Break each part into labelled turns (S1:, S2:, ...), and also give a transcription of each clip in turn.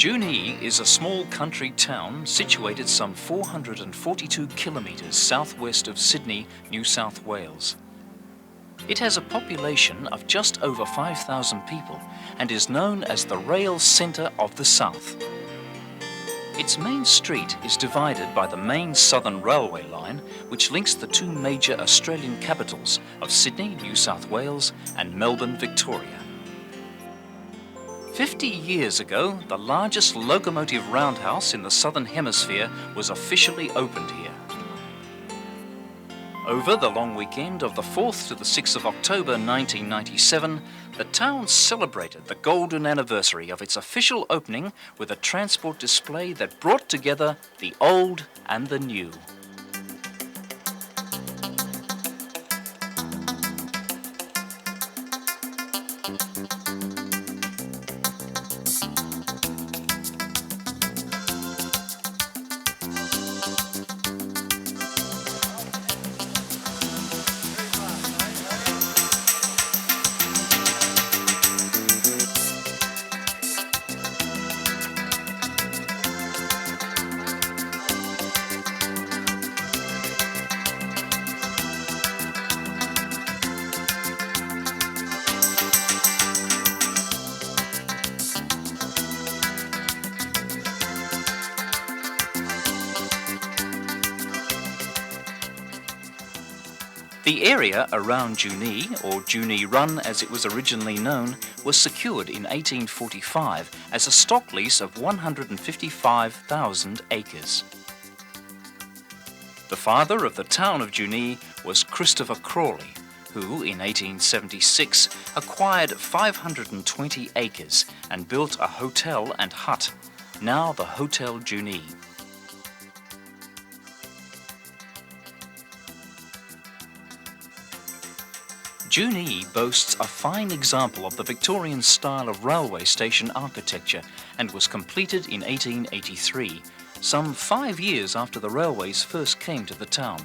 S1: Junee is a small country town situated some 442 kilometres southwest of Sydney, New South Wales. It has a population of just over 5,000 people and is known as the rail centre of the south. Its main street is divided by the main Southern Railway line, which links the two major Australian capitals of Sydney, New South Wales and Melbourne, Victoria. 50 years ago, the largest locomotive roundhouse in the Southern Hemisphere was officially opened here. Over the long weekend of the 4th to the 6th of October 1997, the town celebrated the golden anniversary of its official opening with a transport display that brought together the old and the new. The area around Junee, or Junee Run as it was originally known, was secured in 1845 as a stock lease of 155,000 acres. The father of the town of Junee was Christopher Crawley, who in 1876 acquired 520 acres and built a hotel and hut, now the Hotel Junee. Junee boasts a fine example of the Victorian style of railway station architecture and was completed in 1883, some 5 years after the railways first came to the town.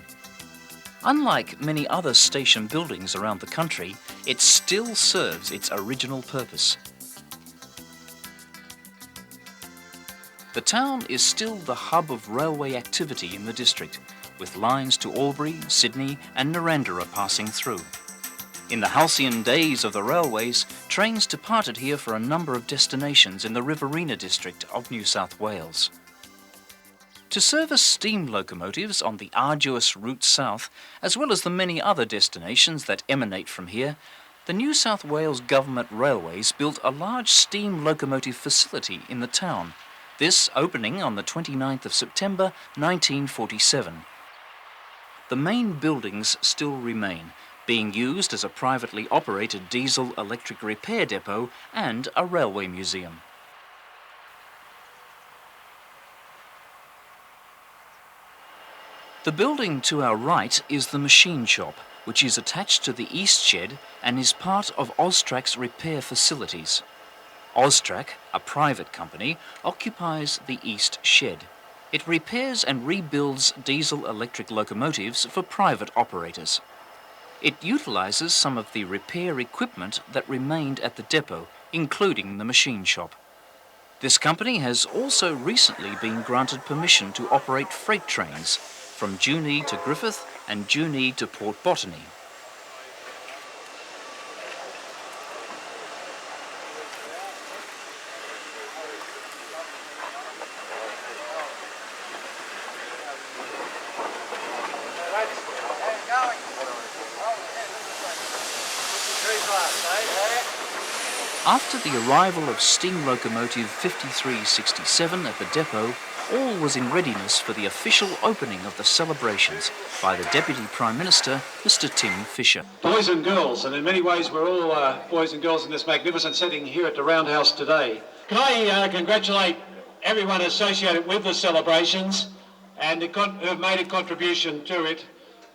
S1: Unlike many other station buildings around the country, it still serves its original purpose. The town is still the hub of railway activity in the district, with lines to Albury, Sydney and Narrandera passing through. In the halcyon days of the railways, trains departed here for a number of destinations in the Riverina district of New South Wales. To service steam locomotives on the arduous route south, as well as the many other destinations that emanate from here, the New South Wales Government Railways built a large steam locomotive facility in the town, this opening on the 29th of September 1947. The main buildings still remain, being used as a privately operated diesel-electric repair depot and a railway museum. The building to our right is the machine shop, which is attached to the east shed and is part of Austrac's repair facilities. Austrac, a private company, occupies the east shed. It repairs and rebuilds diesel-electric locomotives for private operators. It utilises some of the repair equipment that remained at the depot, including the machine shop. This company has also recently been granted permission to operate freight trains from Junee to Griffith and Junee to Port Botany. After the arrival of steam locomotive 5367 at the depot, all was in readiness for the official opening of the celebrations by the Deputy Prime Minister, Mr. Tim Fischer.
S2: Boys and girls, and in many ways we're all boys and girls in this magnificent setting here at the Roundhouse today. Can I congratulate everyone associated with the celebrations and who have made a contribution to it.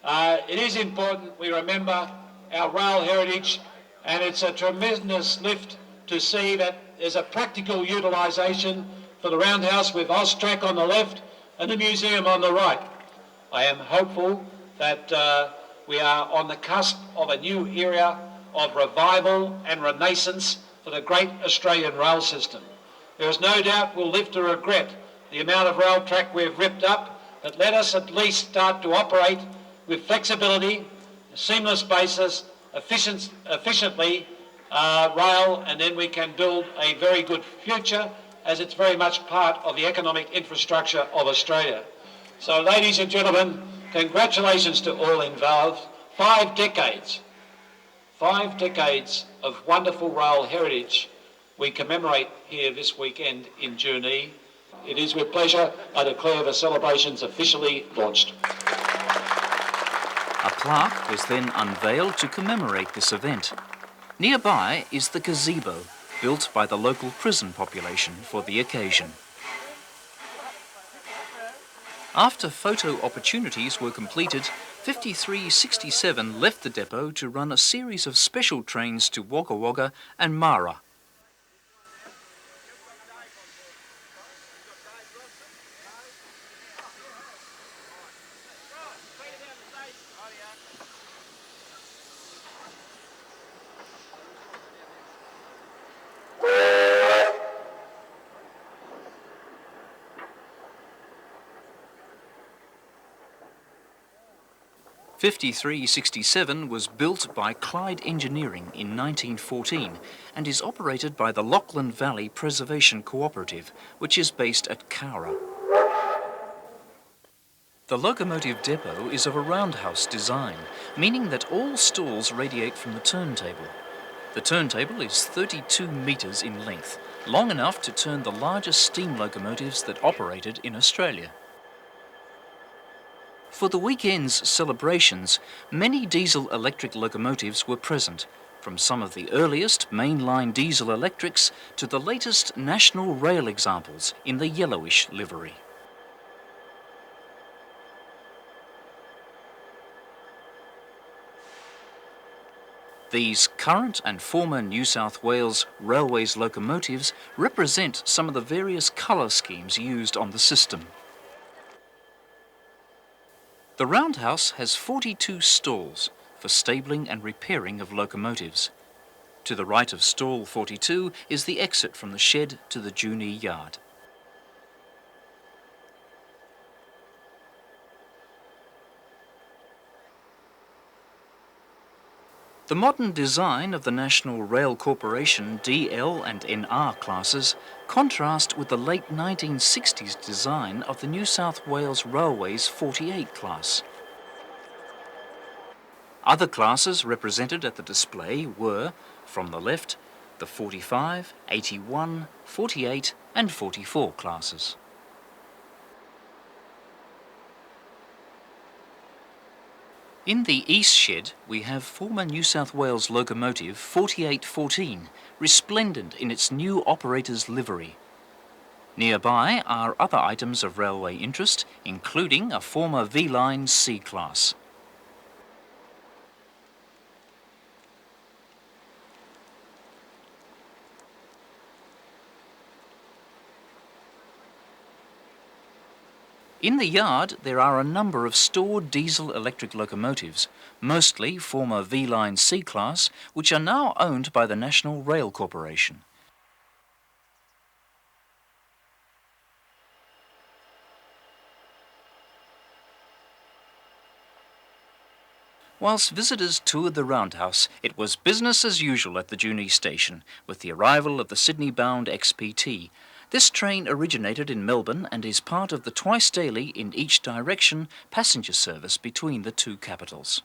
S2: It is important we remember our rail heritage, and it's a tremendous lift to see that there's a practical utilisation for the Roundhouse with Austrac on the left and the museum on the right. I am hopeful that we are on the cusp of a new era of revival and renaissance for the great Australian rail system. There is no doubt we'll live to regret the amount of rail track we've ripped up, but let us at least start to operate with flexibility, a seamless basis, efficiently rail, and then we can build a very good future, as it's very much part of the economic infrastructure of Australia. So, ladies and gentlemen, congratulations to all involved. 5 decades of wonderful rail heritage we commemorate here this weekend in Junee. It is with pleasure I declare the celebrations officially launched.
S1: A plaque was then unveiled to commemorate this event. Nearby is the gazebo, built by the local prison population for the occasion. After photo opportunities were completed, 5367 left the depot to run a series of special trains to Wagga Wagga and Mara. '5367 was built by Clyde Engineering in 1914 and is operated by the Lachlan Valley Preservation Cooperative, which is based at Cowra. The locomotive depot is of a roundhouse design, meaning that all stalls radiate from the turntable. The turntable is 32 metres in length, long enough to turn the largest steam locomotives that operated in Australia. For the weekend's celebrations, many diesel-electric locomotives were present, from some of the earliest mainline diesel electrics to the latest national rail examples in the yellowish livery. These current and former New South Wales Railways locomotives represent some of the various colour schemes used on the system. The Roundhouse has 42 stalls for stabling and repairing of locomotives. To the right of stall 42 is the exit from the shed to the Junee yard. The modern design of the National Rail Corporation DL and NR classes contrast with the late 1960s design of the New South Wales Railways 48 class. Other classes represented at the display were, from the left, the 45, 81, 48 and 44 classes. In the east shed, we have former New South Wales locomotive 4814, resplendent in its new operator's livery. Nearby are other items of railway interest, including a former V-Line C-class. In the yard, there are a number of stored diesel-electric locomotives, mostly former V-Line C-class, which are now owned by the National Rail Corporation. Whilst visitors toured the Roundhouse, it was business as usual at the Junee station, with the arrival of the Sydney-bound XPT. This train originated in Melbourne and is part of the twice-daily, in each direction, passenger service between the two capitals.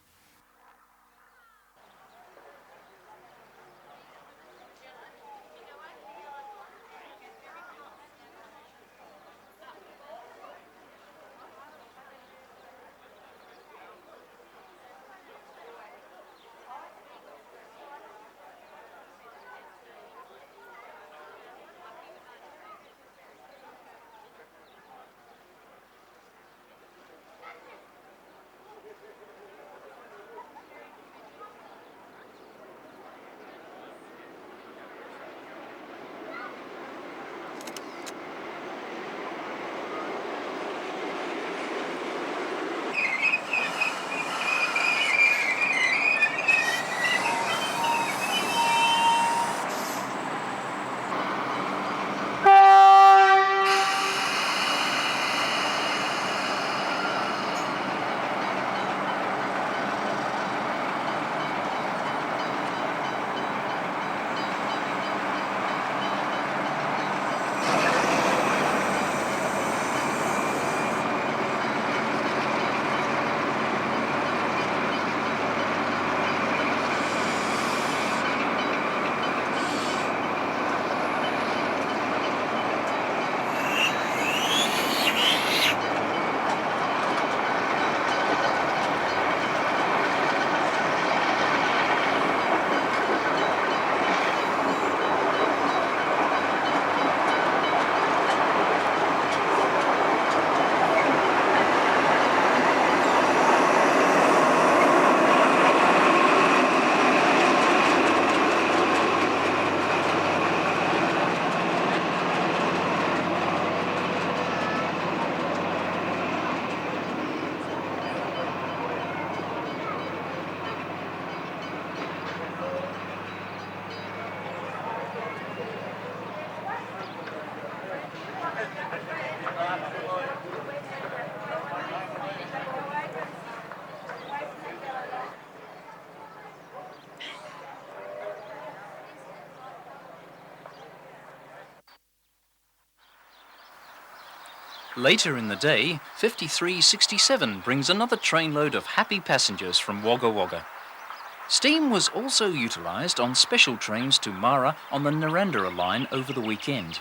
S1: Later in the day, 5367 brings another trainload of happy passengers from Wagga Wagga. Steam was also utilised on special trains to Mara on the Narrandera line over the weekend.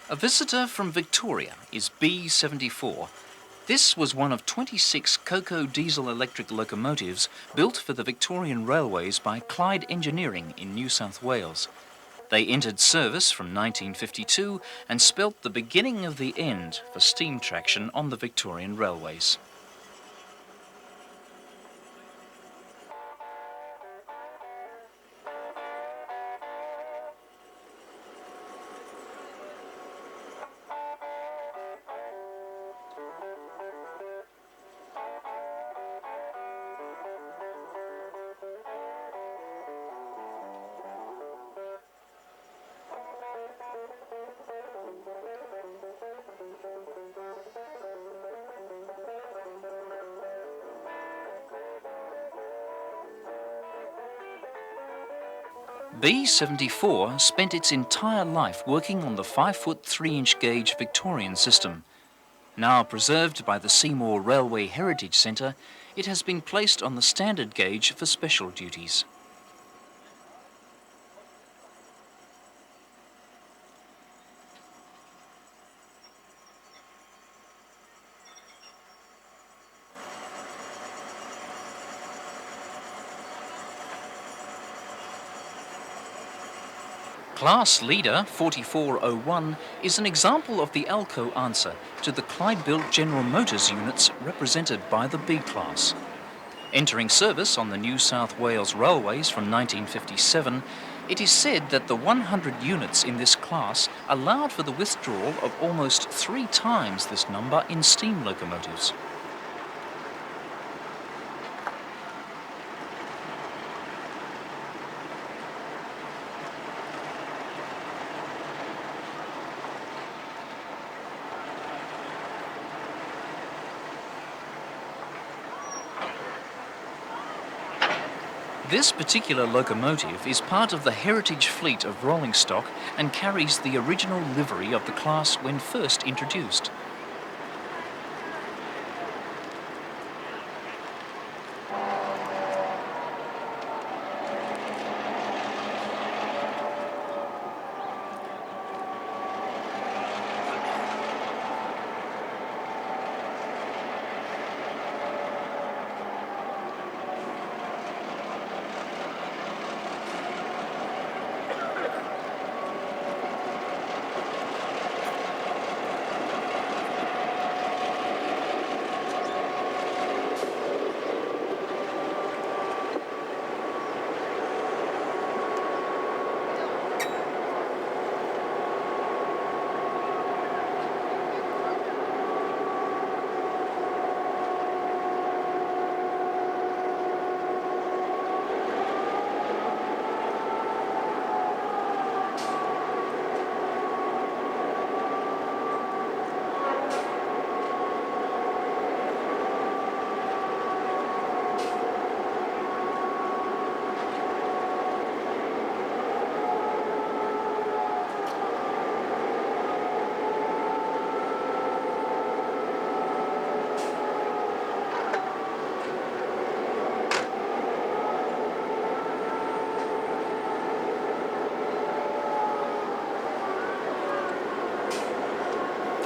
S1: A visitor from Victoria is B74. This was one of 26 Coco diesel-electric locomotives built for the Victorian Railways by Clyde Engineering in New South Wales. They entered service from 1952 and spelt the beginning of the end for steam traction on the Victorian Railways. B74 spent its entire life working on the 5-foot 3-inch gauge Victorian system. Now preserved by the Seymour Railway Heritage Centre, it has been placed on the standard gauge for special duties. Class Leader 4401 is an example of the ALCO answer to the Clyde-built General Motors units represented by the B-Class. Entering service on the New South Wales Railways from 1957, it is said that the 100 units in this class allowed for the withdrawal of almost 3 times this number in steam locomotives. This particular locomotive is part of the heritage fleet of rolling stock and carries the original livery of the class when first introduced.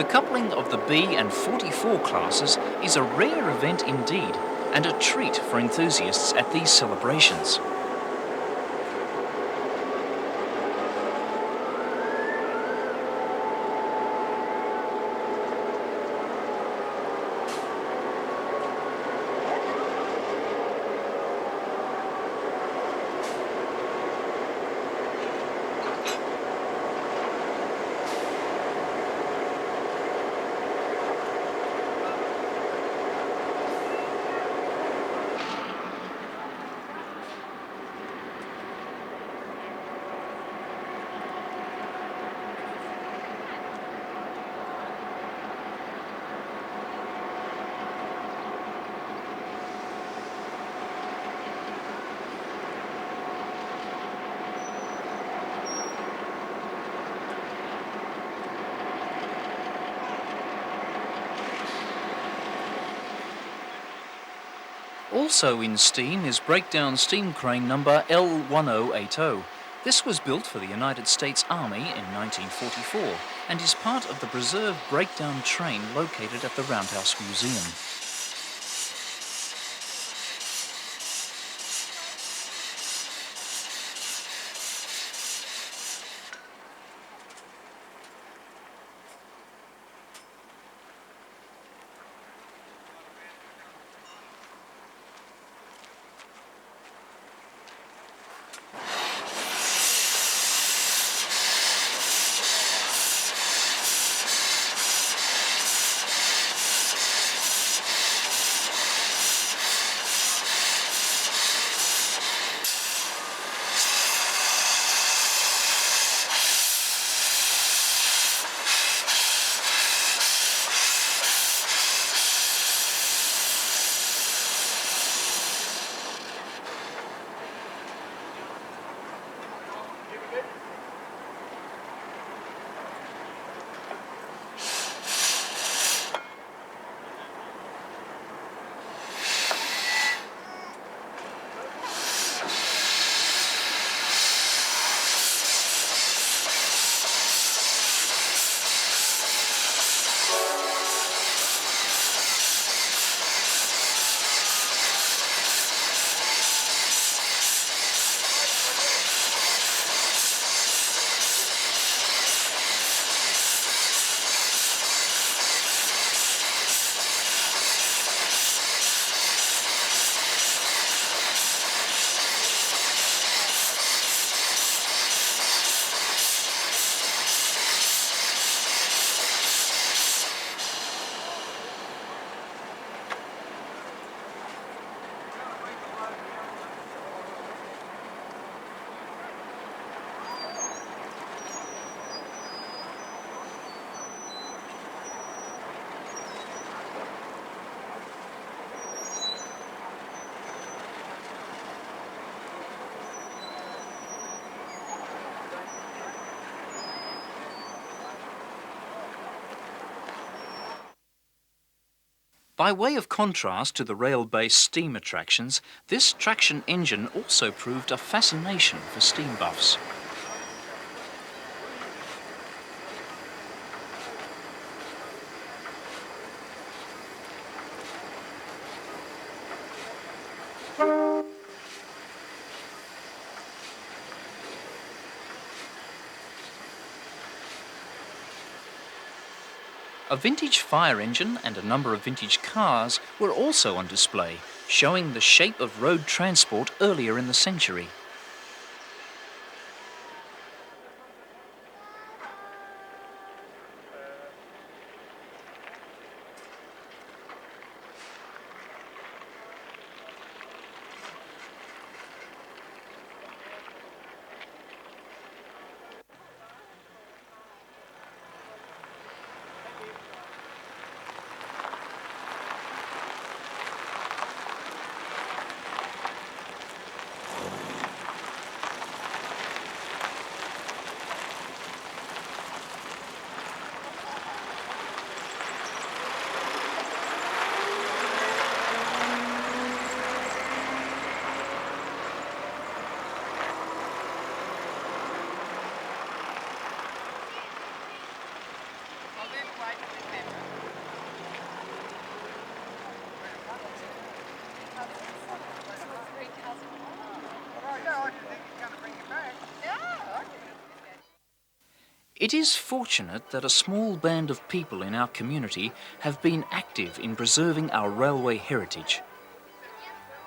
S1: The coupling of the B and 44 classes is a rare event indeed, and a treat for enthusiasts at these celebrations. Also in steam is breakdown steam crane number L1080. This was built for the United States Army in 1944 and is part of the preserved breakdown train located at the Roundhouse Museum. By way of contrast to the rail-based steam attractions, this traction engine also proved a fascination for steam buffs. A vintage fire engine and a number of vintage cars were also on display, showing the shape of road transport earlier in the century. It is fortunate that a small band of people in our community have been active in preserving our railway heritage.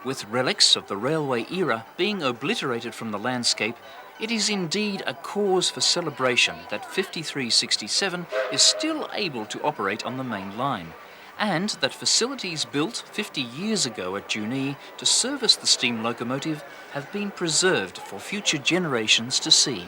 S1: With relics of the railway era being obliterated from the landscape, it is indeed a cause for celebration that 5367 is still able to operate on the main line, and that facilities built 50 years ago at Junee to service the steam locomotive have been preserved for future generations to see.